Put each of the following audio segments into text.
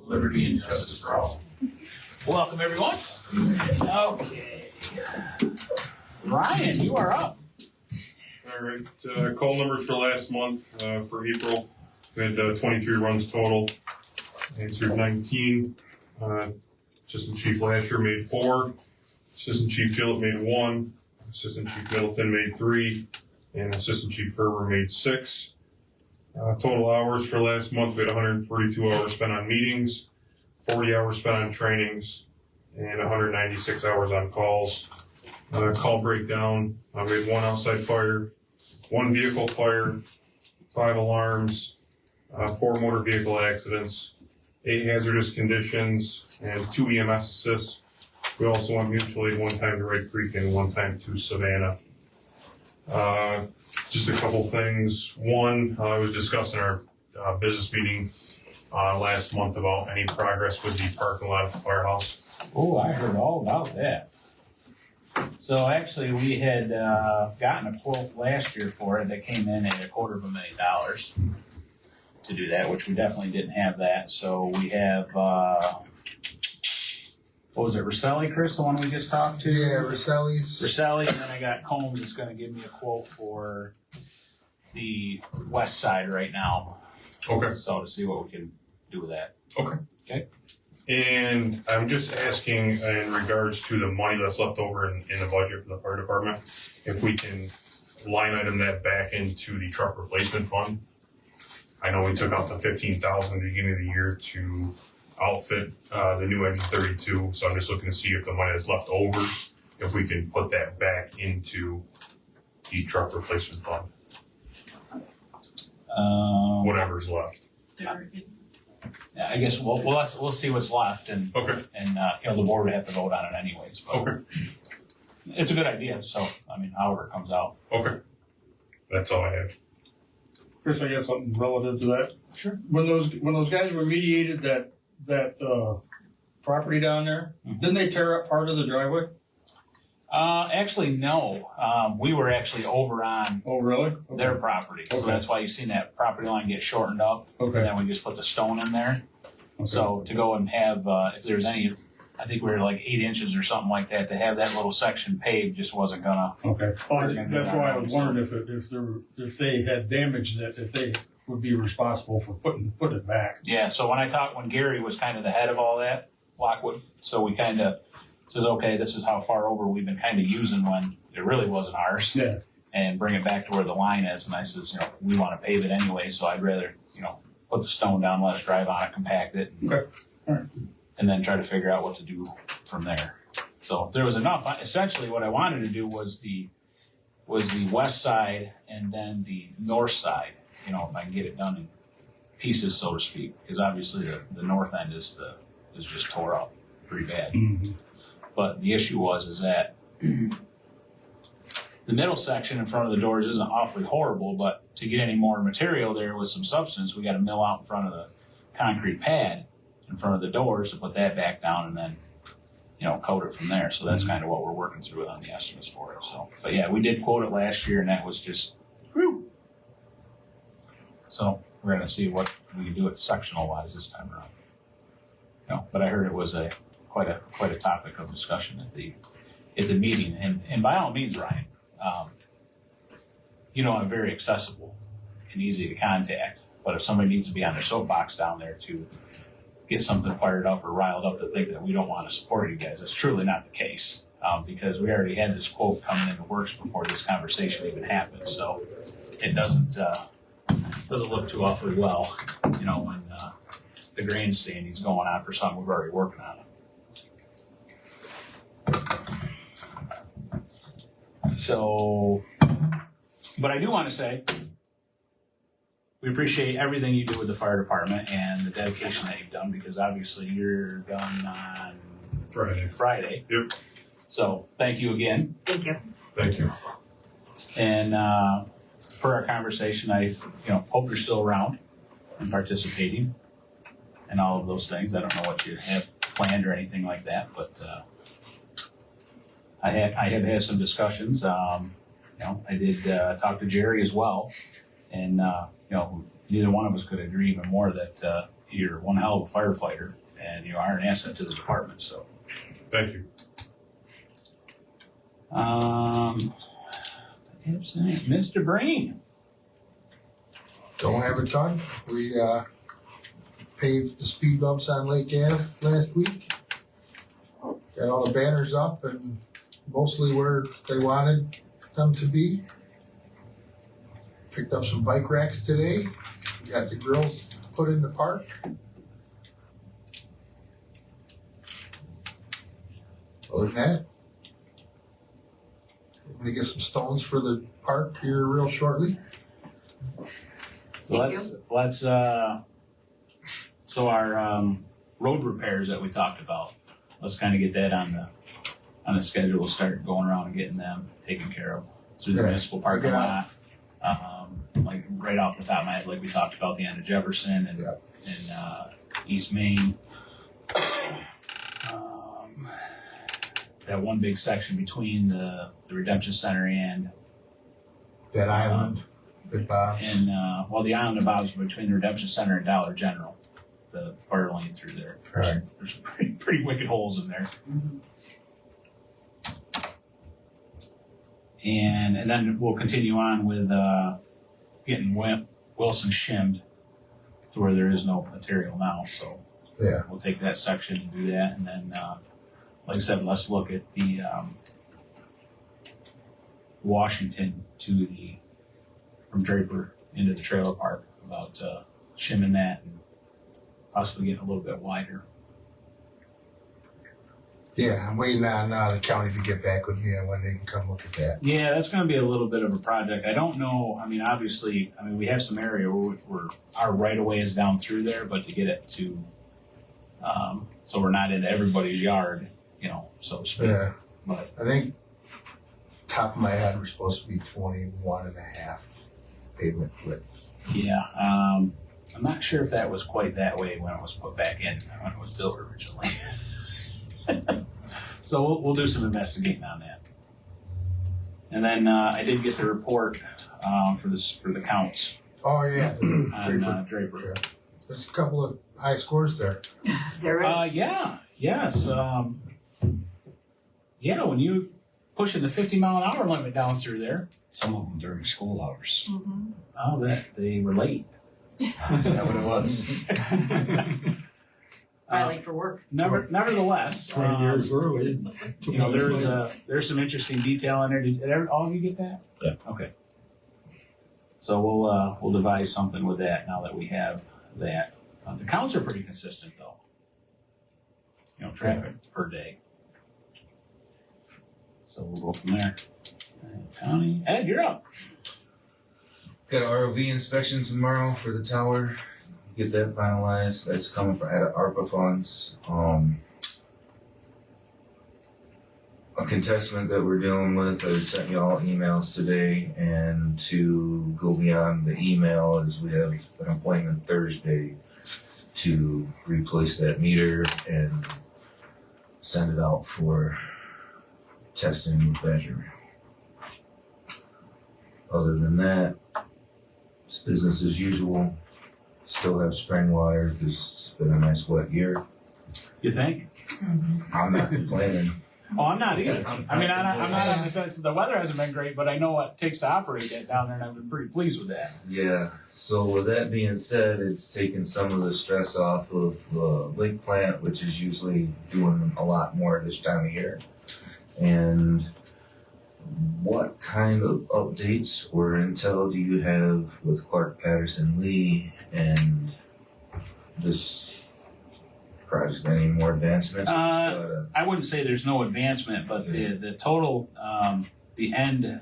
liberty and justice for all. Welcome, everyone. Okay. Ryan, you are up. All right, call numbers for last month, for April. We had 23 runs total. Answered 19. Assistant Chief Lasher made 4. Assistant Chief Gillett made 1. Assistant Chief Middleton made 3. And Assistant Chief Ferber made 6. Total hours for last month, we had 142 hours spent on meetings, 40 hours spent on trainings, and 196 hours on calls. Call breakdown, we had 1 outside fire, 1 vehicle fire, 5 alarms, 4 motor vehicle accidents, 8 hazardous conditions, and 2 EMS assists. We also went mutual aid 1 time to Red Creek and 1 time to Savannah. Just a couple things. One, I was discussing our business meeting last month about any progress with the parking lot at the firehouse. Oh, I heard all about that. So actually, we had gotten a quote last year for it that came in at $250,000 to do that, which we definitely didn't have that. So we have, what was it, Rosselli, Chris, the one we just talked to? Yeah, Rosselli's. Rosselli, and then I got Combs that's going to give me a quote for the west side right now. Okay. So to see what we can do with that. Okay. Okay. And I'm just asking in regards to the money that's left over in the budget for the fire department, if we can line item that back into the truck replacement fund. I know we took out the $15,000 at the beginning of the year to outfit the new engine 32, so I'm just looking to see if the money that's left over, if we can put that back into the truck replacement fund, whatever's left. Yeah, I guess we'll see what's left, and Okay. the board would have to vote on it anyways. But Okay. it's a good idea. So I mean, however it comes out. Okay. That's all I have. Chris, I got something relative to that. Sure. When those guys remediated that property down there, didn't they tear up part of the driveway? Actually, no. We were actually over on Oh, really? their property, so Okay. that's why you've seen that property line get shortened up. Okay. And then we just put the stone in there. Okay. So to go and have, if there's any, I think we were like 8 inches or something like that, to have that little section paved just wasn't gonna. Okay. That's why I was wondering if they had damaged it, if they would be responsible for putting it back. Yeah, so when Gary was kind of the head of all that, Lockwood, so we kind of says, okay, this is how far over we've been kind of using when it really wasn't ours. Yeah. And bring it back to where the line is. And I says, we want to pave it anyway, so I'd rather, put the stone down, let us drive on it, compact it. Okay. All right. And then try to figure out what to do from there. So if there was enough, essentially what I wanted to do was the west side and then the north side, if I can get it done in pieces, so to speak, because obviously the north end is just tore up pretty bad. Mm-hmm. But the issue is that the middle section in front of the doors isn't awfully horrible, but to get any more material there with some substance, we got to mill out in front of the concrete pad in front of the doors to put that back down and then, coat it from there. So that's kind of what we're working through on the estimates for it. So, but yeah, we did quote it last year and that was just, whew. So we're going to see what we can do it sectional wise this time around. But I heard it was quite a topic of discussion at the meeting. And by all means, Ryan, I'm very accessible and easy to contact. But if somebody needs to be on their soapbox down there to get something fired up or riled up to think that we don't want to support you guys, that's truly not the case. Because we already had this quote coming into works before this conversation even happened. So it doesn't look too awfully well, when the grandstanding's going on for something we're already working on. So, but I do want to say, we appreciate everything you do with the fire department and the dedication that you've done, because obviously you're done on Friday. Yep. So thank you again. Thank you. Thank you. And per our conversation, I hope you're still around and participating and all of those things. I don't know what you have planned or anything like that, but I have had some discussions. I did talk to Jerry as well, and neither one of us could agree even more that you're one hell of a firefighter, and you are an asset to the department, so. Thank you. Mr. Breen. Don't have a ton. We, paved the speed bumps on Lake Ave last week. Got all the banners up and mostly where they wanted them to be. Picked up some bike racks today. Got the grills put in the park. Other than that, I'm gonna get some stones for the park here real shortly. So let's so our road repairs that we talked about, let's kind of get that on the schedule. We'll start going around and getting them taken care of through the Okay. municipal parking Yeah. lot. Like right off the top of my head, like we talked about the end of Jefferson and Yeah. East Main. That one big section between the Redemption Center and That island, Big Bob's. the island of Bob's between the Redemption Center and Dollar General, the fire lane through there. Right. There's some pretty wicked holes in there. And then we'll continue on with getting Wilson shimmed to where there is no material now. So Yeah. we'll take that section and do that, and then like I said, let's look at the Washington from Draper into the trailer park about shimming that and possibly getting a little bit wider. Yeah, I'm waiting on the county to get back with me on when they can come look at that. Yeah, that's going to be a little bit of a project. I don't know. I mean, obviously, we have some area where our right of way is down through there, but to get it to, so we're not in everybody's yard, so to speak. Yeah, But I think top of my head, we're supposed to be 21.5 pavement width. yeah, I'm not sure if that was quite that way when it was put back in, when it was built originally. So we'll do some investigating on that. And then I did get the report for the counts Oh, yeah. on Draper. There's a couple of high scores there. There is. Yes. When you pushing the 50-mile-an-hour limit down through there, Some of them during school hours. Mhm. that they were late. Is that what it was? Filing for work. Nevertheless, 20 years early. there's some interesting detail in there. Did all of you get that? Yeah. Okay. So we'll devise something with that now that we have that. The counts are pretty consistent though. Traffic per day. So we'll go from there. County, Ed, you're up. Got an ROV inspection tomorrow for the tower. Get that finalized. That's coming from out of ARPA funds. A contestment that we're dealing with. I sent you all emails today, and to go beyond the email is we have an appointment Thursday to replace that meter and send it out for testing with Badger. Other than that, it's business as usual. Still have spring water because it's been a nice wet year. You think? I'm not complaining. Oh, I'm not either. I'm not on the sense that the weather hasn't been great, but I know what it takes to operate that down there, and I've been pretty pleased with that. Yeah, so with that being said, it's taken some of the stress off of the lake plant, which is usually doing a lot more this time of year. And what kind of updates or intel do you have with Clark Patterson Lee and this project? Any more advancements? I wouldn't say there's no advancement, but the total, the end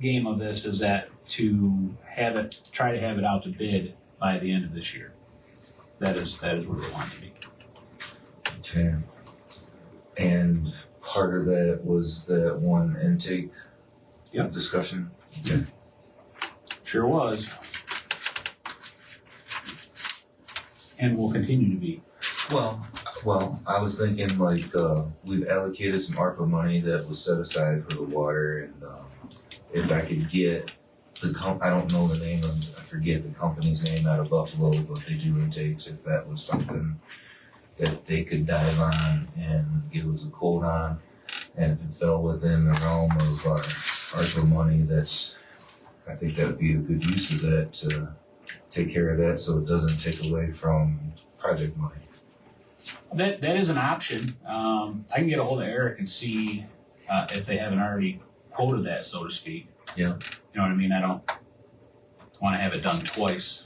game of this is that try to have it out to bid by the end of this year. That is where we want to be. Okay. And part of that was that one intake discussion. Sure was. And will continue to be. Well, I was thinking we've allocated some ARPA money that was set aside for the water, and if I could get I don't know the name of, I forget the company's name out of Buffalo, but they do intakes if that was something that they could dive on and give us a quote on. And if it fell within the realm of our ARPA money, I think that would be a good use of that to take care of that so it doesn't take away from project money. That is an option. I can get a hold of Eric and see if they haven't already quoted that, so to speak. Yeah. You know what I mean? I don't want to have it done twice.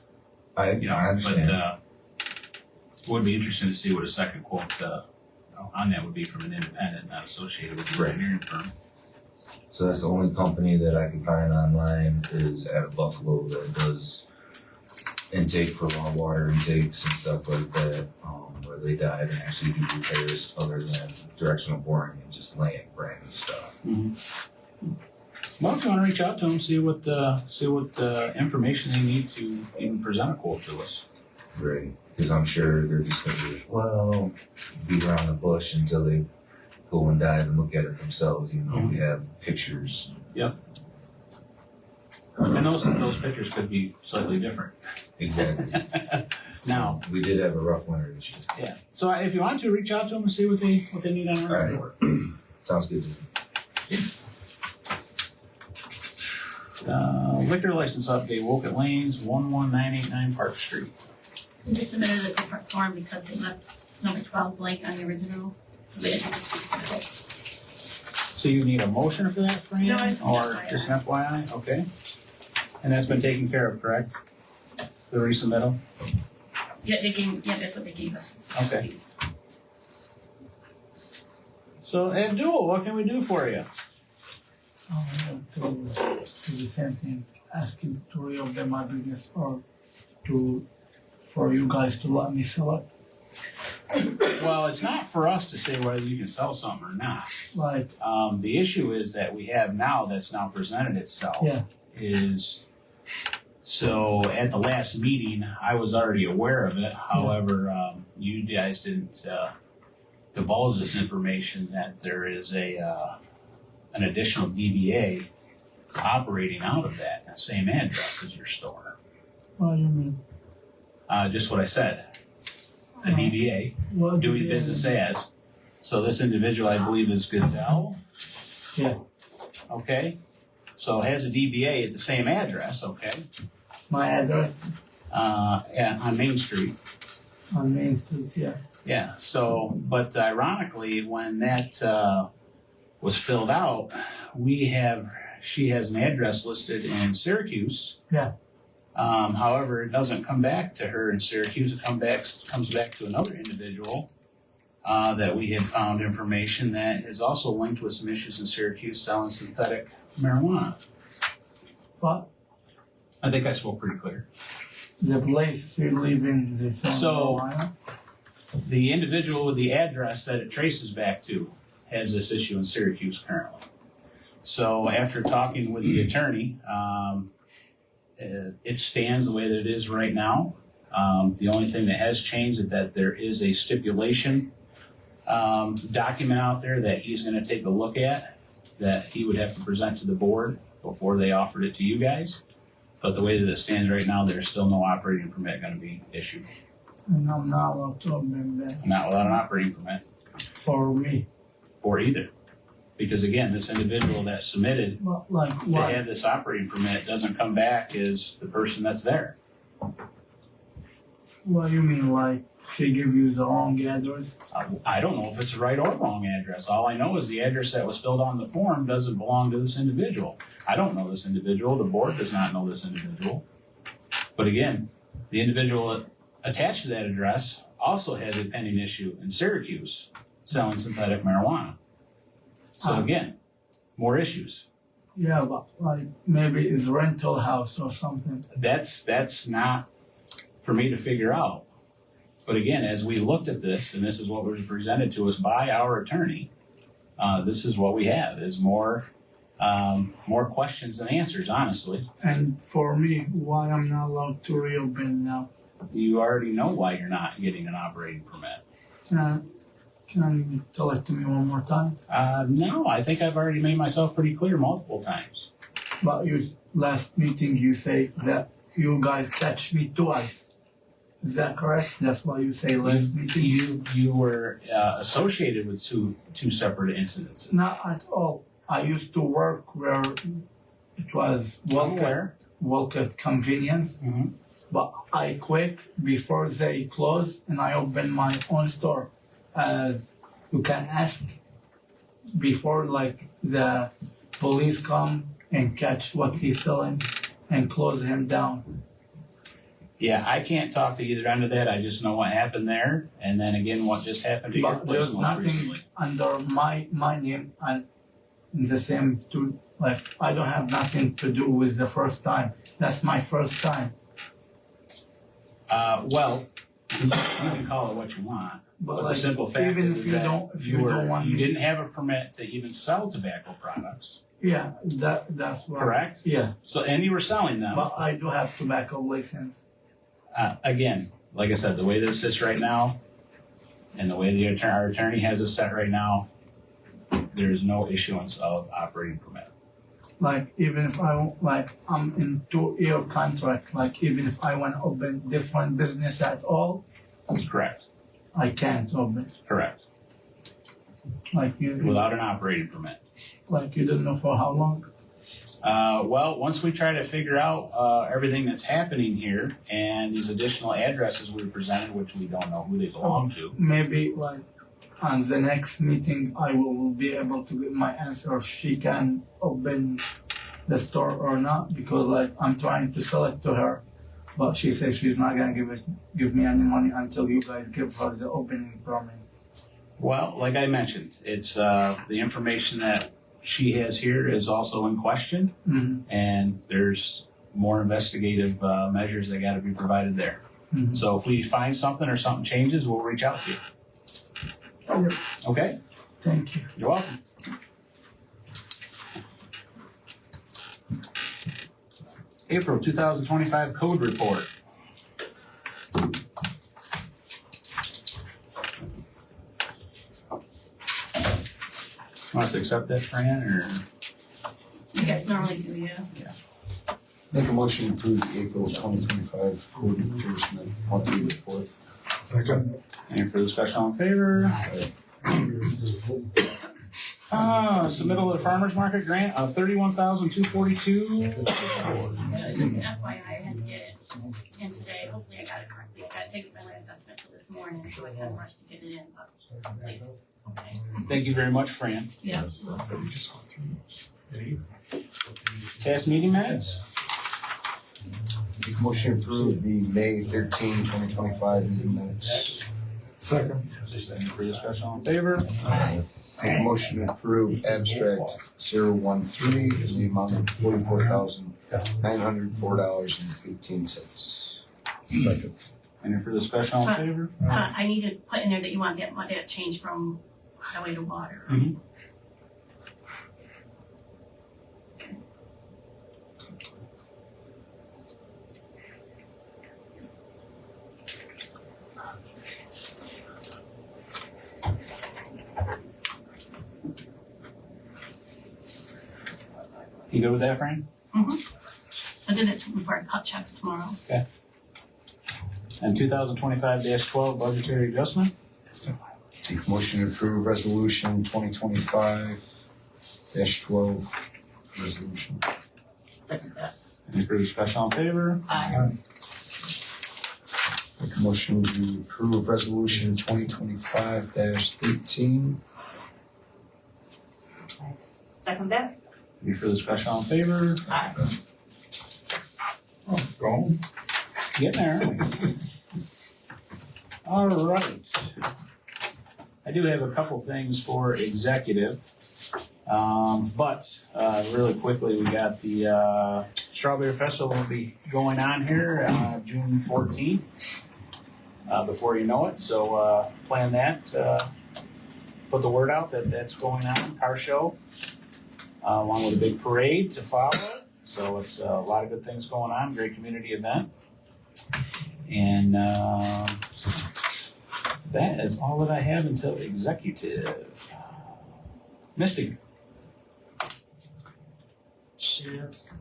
I understand. But it would be interesting to see what a second quote on that would be from an independent, not associated with the Right. engineering firm. So that's the only company that I can find online is out of Buffalo that does intake for raw water intakes and stuff like that, where they dive and actually do repairs other than directional boring and just laying brand new stuff. Well, if you want to reach out to them, see what information they need to even present a quote to us. Right. Because I'm sure they're just gonna beat around the bush until they go and dive and look at it themselves, even though we have pictures. And those pictures could be slightly different. Exactly. Now, We did have a rough winter this year. yeah. So if you want to reach out to them and see what they need on our Right. report. Sounds good to me. Liquor license update, Woken Lanes, 11989 Park Street. We just submitted a different form because they left number 12 blank on the original. So they didn't just resubmit it. So you need a motion for that, Fran? No, just an Or FYI. just an FYI? Okay. And that's been taken care of, correct? The resubmittal? Yeah, that's what they gave us. Okay. So, Abdul, what can we do for you? To do the same thing, asking to reopen my business or for you guys to let me sell it. Well, it's not for us to say whether you can sell something or not. Like, The issue is that we have now that's now presented itself. Yeah. Is, so at the last meeting, I was already aware of it. However, you guys didn't divulge this information that there is an additional DBA operating out of that same address as your store. what do you mean? Just what I said. A DBA, What do doing you business mean? as. So this individual, I believe, is Gazelle. Yeah. Okay, so it has a DBA at the same address, okay? My address Yeah, on Main Street. on Main Street, yeah. Yeah, so, but ironically, when that was filled out, she has an address listed in Syracuse. Yeah. However, it doesn't come back to her in Syracuse, it comes back to another individual that we had found information that is also linked with some issues in Syracuse selling synthetic marijuana. But I think I spoke pretty clear. the place you live in, the same So- Carolina? The individual with the address that it traces back to has this issue in Syracuse currently. So after talking with the attorney, it stands the way that it is right now. The only thing that has changed is that there is a stipulation document out there that he's going to take a look at that he would have to present to the board before they offered it to you guys. But the way that it stands right now, there's still no operating permit going to be issued. And I'm not allowed to open that Not without an operating permit for me. for either. Because again, this individual that submitted But like to what? have this operating permit doesn't come back as the person that's there. What do you mean? Like she give you the wrong address? I don't know if it's a right or wrong address. All I know is the address that was filled on the form doesn't belong to this individual. I don't know this individual. The board does not know this individual. But again, the individual attached to that address also has a pending issue in Syracuse selling synthetic marijuana. So again, more issues. Yeah, but like maybe it's rental house or something. That's not for me to figure out. But again, as we looked at this, and this is what was presented to us by our attorney, this is what we have, is more questions than answers, honestly. And for me, why I'm not allowed to reopen now? You already know why you're not getting an operating permit. Can you tell it to me one more time? No, I think I've already made myself pretty clear multiple times. But you last meeting you say that you guys catch me twice. Is that correct? That's what you say last meeting? You were associated with two separate incidences. Not at all. I used to work where it was Walcott Convenience, Mhm. but I quit before they closed and I opened my own store. As you can ask before like the police come and catch what he's selling and close him down. Yeah, I can't talk to either end of that. I just know what happened there, and then again, what just happened to your But place there's most nothing recently. under my name and the same to like I don't have nothing to do with the first time. That's my first time. Well, you can call it what you want, But but like the simple fact even is if you that don't if you don't want you me, didn't have a permit to even sell tobacco products, yeah, that's what correct? Yeah. So, and you were selling them. But I do have tobacco license. Again, like I said, the way that it sits right now, and the way our attorney has it set right now, there is no issuance of operating permit. Like even if I'm in 2-year contract, like even if I want to open different business at all, Correct. I can't open. Correct. Like you Without an operating permit. like you don't know for how long. Well, once we try to figure out everything that's happening here and these additional addresses we presented, which we don't know who they belong to. Maybe like on the next meeting I will be able to get my answer if she can open the store or not, because like I'm trying to sell it to her, but she says she's not gonna give me any money until you guys give her the opening permit. Well, like I mentioned, it's the information that she has here is also in question, Mm-hmm. and there's more investigative measures that got to be provided there. Mhm. So if we find something or something changes, we'll reach out to you. Yep. Okay? Thank you. You're welcome. April 2025 code report. Want us to accept that, Fran, or? You guys normally do, yeah. Make a motion to approve the April 2025 code enforcement monthly report. Second. Any further discussion on favor? Submittal of the farmer's market grant of $31,242. Yeah, it's just an FYI, I had to get it in today, hopefully I got it correctly, I didn't get my last estimate till this morning, so I kind of rushed to get it in, but hopefully it's okay. Thank you very much, Fran. Yeah. Past meeting minutes? Make a motion to approve the May 13, 2025 meeting minutes. Second. Any further discussion on favor? Make a motion to approve abstract 013 in the amount of $44,904.18. Any further discussion on favor? I need to put in there that you want that change from highway to water. Mhm. You good with that, Fran? I'll do that before I cut checks tomorrow. And 2025-12 budgetary adjustment? Make a motion to approve resolution 2025-12 resolution. Second that. Any further discussion on favor? Aye. Make a motion to approve resolution 2025-13. Second that. Any further discussion on favor? Aye. Go. Getting there. All right. I do have a couple things for executive. But really quickly, we got the Strawberry Festival will be going on here June 14th. Before you know it, so plan that. Put the word out that that's going on, car show, along with a big parade to follow. So it's a lot of good things going on, great community event. And that is all that I have until executive. Misty. Just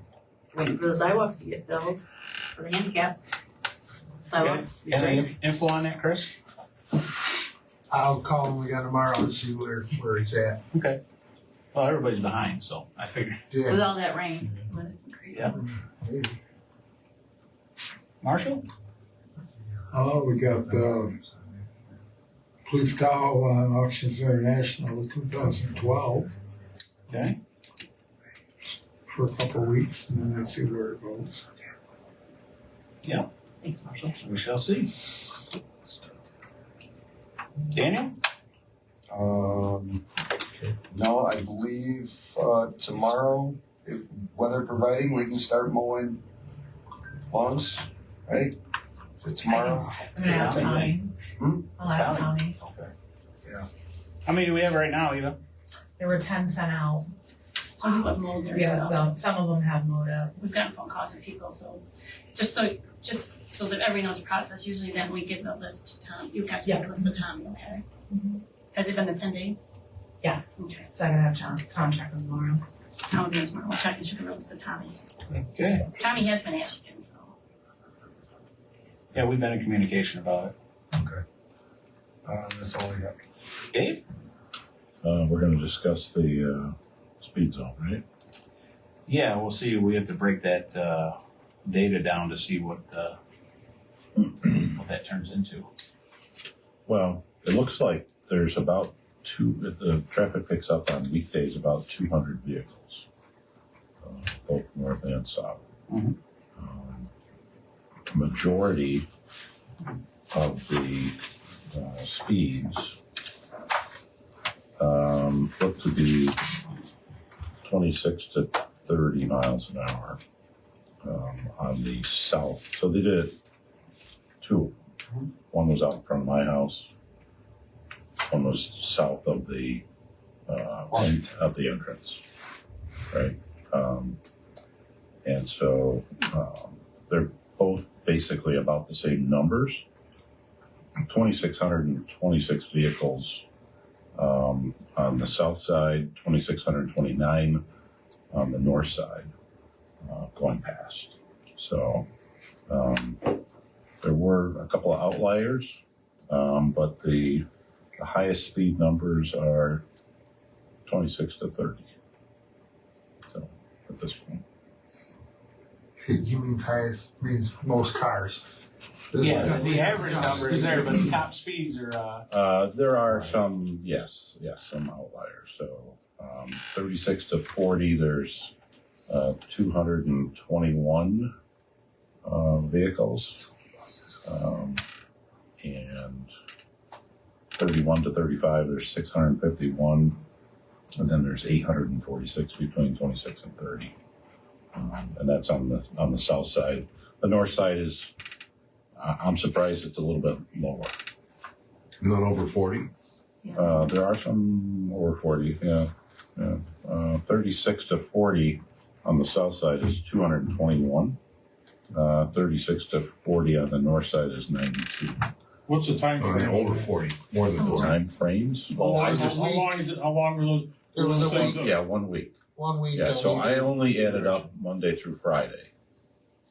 waiting for the sidewalks to get filled. for the handicap. Sidewalks. Any info on that, Chris? I'll call him again tomorrow and see where he's at. Okay. Well, everybody's behind, so I figured. With Yeah, all that rain. When it's been crazy. Yeah. maybe. Marshall? Oh, we got Police Towel on Auctions International 2012 Okay. for a couple of weeks, and then let's see where it goes. Thanks, Marshall. We shall see. Daniel? No, I believe, tomorrow, if weather providing, we can start mowing lawns, right? Is it tomorrow? I'm gonna ask Tommy. I'll ask Tommy. How many do we have right now, Eva? There were 10 sent out. Some people have mowed theirs Yeah, out. some of them have mowed up. We've gotten phone calls from people, so just so that everyone knows the process, usually then we give the list to Tom. You guys give the list to Tommy, okay? Has it been the 10 days? Yes. Okay. So I'm gonna have Tom check them tomorrow. I'll be in tomorrow. We'll check and she can release to Tommy. Okay. Tommy has been asking, so. Yeah, we've been in communication about it. That's all I got. Dave? We're gonna discuss the, speed zone, right? Yeah, we'll see. We have to break that data down to see what that turns into. Well, it looks like there's about the traffic picks up on weekdays about 200 vehicles, both north and south. Mhm. Majority of the speeds look to be 26 to 30 miles an hour on the south. So they did two. One was out in front of my house. One was south of the entrance, right? And so they're both basically about the same numbers. 2,626 vehicles on the south side, 2,629 on the north side going past. So there were a couple of outliers, but the highest speed numbers are 26 to 30. So at this point. He means highest, means most cars. Yeah, the average number is there, but the top speeds are, There are some, yes, some outliers. So 36 to 40, there's 221 vehicles. And 31 to 35, there's 651. And then there's 846 between 26 and 30. And that's on the south side. The north side is, I'm surprised it's a little bit lower. Not over 40? There are some over 40, yeah. 36 to 40 on the south side is 221. 36 to 40 on the north side is 92. What's the time frame? Over 40, more than 40. Time frames? How long was this how long is it, how long were those? It was a those things week. up? Yeah, 1 week. 1 week. Yeah, so I only added up Monday through Friday.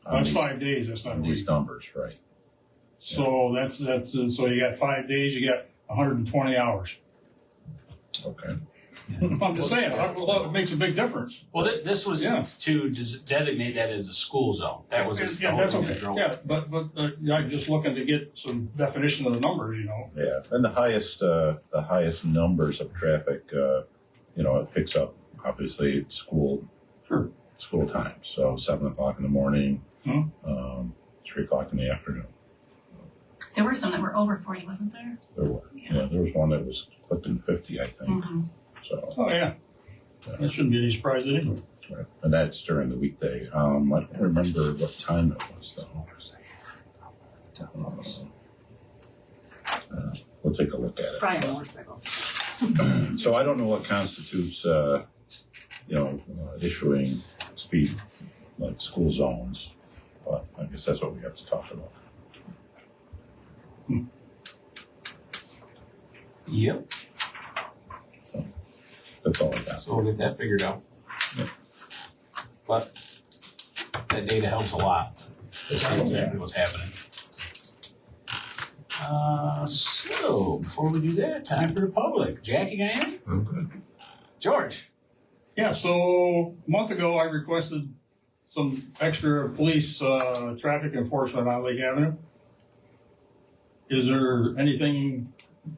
on That's these- 5 days, that's not a on these week. numbers, right? So so you got 5 days, you got 120 hours. Okay. I'm just saying, it makes a big difference. well, this was Yeah. to designate that as a school zone. That was the Yeah, whole that's thing okay, that drove yeah, it. but I'm just looking to get some definition of the numbers, you know. Yeah, and the highest numbers of traffic, it picks up obviously at school time. So 7 o'clock in the morning, 3 o'clock in the afternoon. There were some that were over 40, wasn't there? There were, there was one that was clipping 50, I think. Mm-hmm. So, Oh, yeah, that shouldn't be any surprise anyway. right. And that's during the weekday. I don't remember what time it was though. We'll take a look at it. Probably a motorcycle. So I don't know what constitutes, issuing speed, like school zones, but I guess that's what we have to talk about. Yep. That's all I got. So we'll get that figured out. Yeah. But that data helps a lot. to see exactly what's happening. So, before we do that, time for the public. Jack, you got anything? I'm good. George? Yeah, so a month ago, I requested some extra police, traffic enforcement on Lake Avenue. Is there anything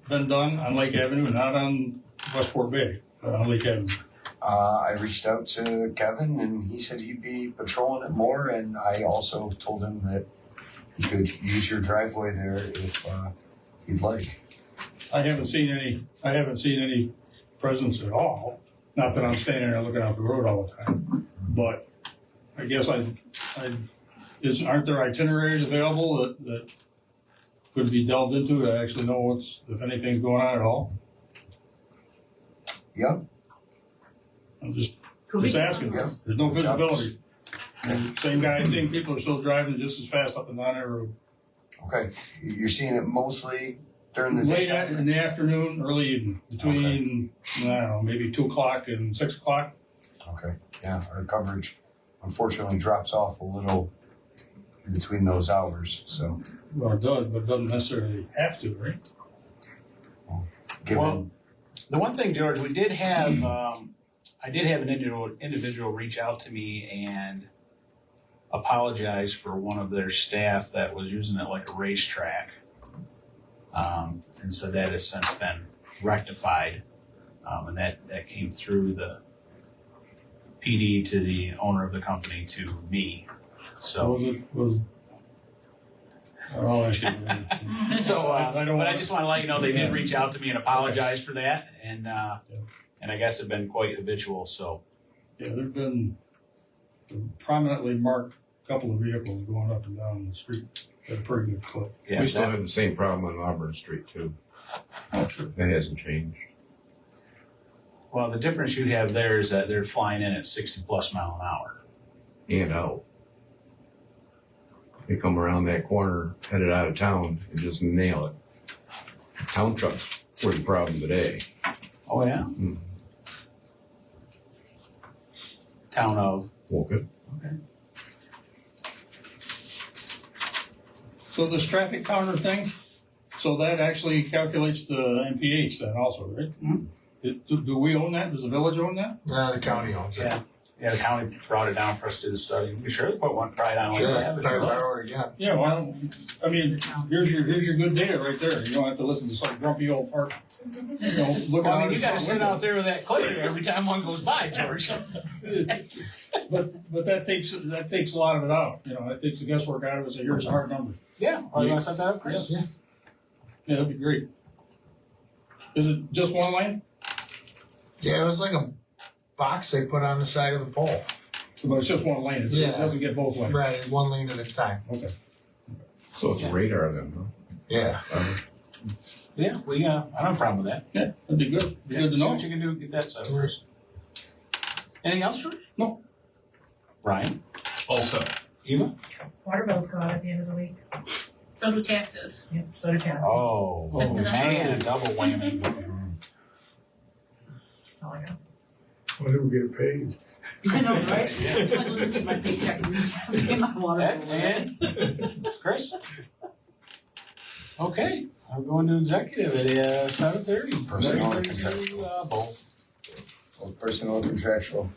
been done on Lake Avenue, not on Westport Bay, but on Lake Avenue? I reached out to Kevin and he said he'd be patrolling it more, and I also told him that he could use your driveway there if he'd like. I haven't seen any presence at all. Not that I'm standing there looking out the road all the time, but I guess aren't there itineraries available that could be delved into to actually know if anything's going on at all? Yep. I'm just asking. Yeah. There's no visibility. And same people are still driving just as fast up and down that road. Okay. You're seeing it mostly during the Late day? in the afternoon, early evening, between, I don't know, maybe 2 o'clock and 6 o'clock. Okay. Yeah, our coverage unfortunately drops off a little in between those hours, so Well, it does, but it doesn't necessarily have to, right? given. Well, the one thing, George, we did have, I did have an individual reach out to me and apologize for one of their staff that was using it like a racetrack. And so that has since been rectified. And that came through the PD to the owner of the company to me. So, I'll ask you. but I just want to let you know they did reach out to me and apologize for that. And I guess have been quite habitual, so. Yeah, there've been a prominently marked couple of vehicles going up and down the street at a pretty good clip. Yeah, We still have the same problem on Auburn Street too. That hasn't changed. Well, the difference you have there is that they're flying in at 60+ miles an hour. And out. They come around that corner, headed out of town, and just nail it. Town trucks were the problem today. Oh, yeah? Mm. Town of? Woken. Okay. So this traffic counter thing, so that actually calculates the MPH then also, right? Mhm. Do we own that? Does the village own that? The county owns it. Yeah, the county brought it down for us to do the study. We sure put one pride on Sure, like that. I ordered again. Yeah, well, I mean, here's your good data right there. You don't have to listen to some grumpy old fart. You know, looking Well, I out mean, you his gotta front sit window. out there with that clicker every time one goes by, George. But that takes a lot of it out. You know, that takes the guesswork out of it. So here's a hard number. Yeah, you wanna set that up, Chris? Yeah. Yeah, that'd be great. Is it just one lane? Yeah, it was like a box they put on the side of the pole. But it's just one lane. It Yeah. doesn't get both lanes. Right, one lane at a time. Okay. So it's a radar then, huh? Yeah. Yeah, I don't have a problem with that. Yeah, that'd be good. Be good to See know. what you can do to get that set up, Chris. Anything else, George? No. Ryan? Also, Eva? Water bills go out at the end of the week. So do taxes. Yep, so do taxes. Oh, man, a double whammy. That's all I got. When do we get paid? I know, right? Might as well just get my paycheck and pay my water bill. And Chris? Okay, I'm going to executive at 7:30. Personnel and Both. Personal and contractual.